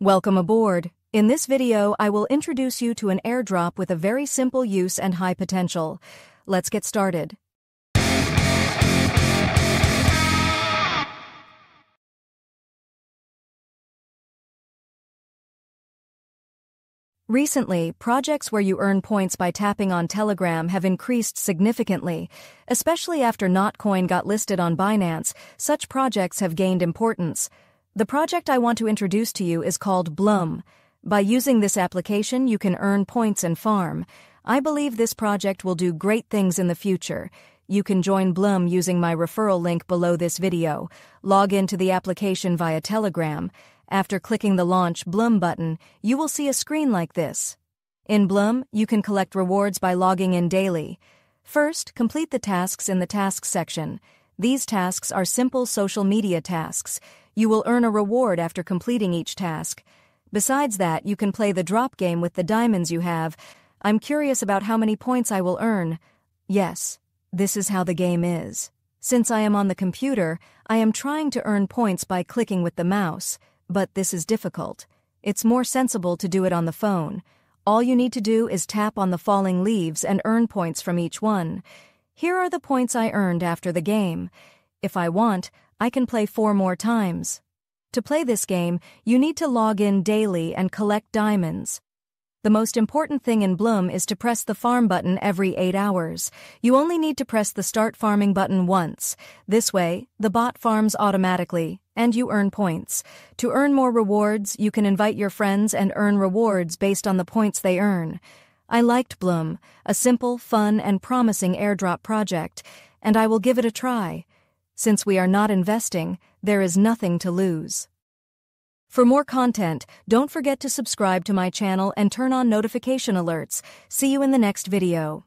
Welcome aboard. In this video, I will introduce you to an airdrop with a very simple use and high potential. Let's get started. Recently, projects where you earn points by tapping on Telegram have increased significantly. Especially after Notcoin got listed on Binance, such projects have gained importance. The project I want to introduce to you is called Blum. By using this application, you can earn points and farm. I believe this project will do great things in the future. You can join Blum using my referral link below this video. Log into the application via Telegram. After clicking the Launch Blum button, you will see a screen like this. In Blum, you can collect rewards by logging in daily. First, complete the tasks in the Tasks section. These tasks are simple social media tasks. You will earn a reward after completing each task. Besides that, you can play the drop game with the diamonds you have. I'm curious about how many points I will earn. Yes, this is how the game is. Since I am on the computer, I am trying to earn points by clicking with the mouse, but this is difficult. It's more sensible to do it on the phone. All you need to do is tap on the falling leaves and earn points from each one. Here are the points I earned after the game. If I want, I can play 4 more times. To play this game, you need to log in daily and collect diamonds. The most important thing in Blum is to press the farm button every 8 hours. You only need to press the start farming button once. This way, the bot farms automatically, and you earn points. To earn more rewards, you can invite your friends and earn rewards based on the points they earn. I liked Blum, a simple, fun, and promising airdrop project, and I will give it a try. Since we are not investing, there is nothing to lose. For more content, don't forget to subscribe to my channel and turn on notification alerts. See you in the next video.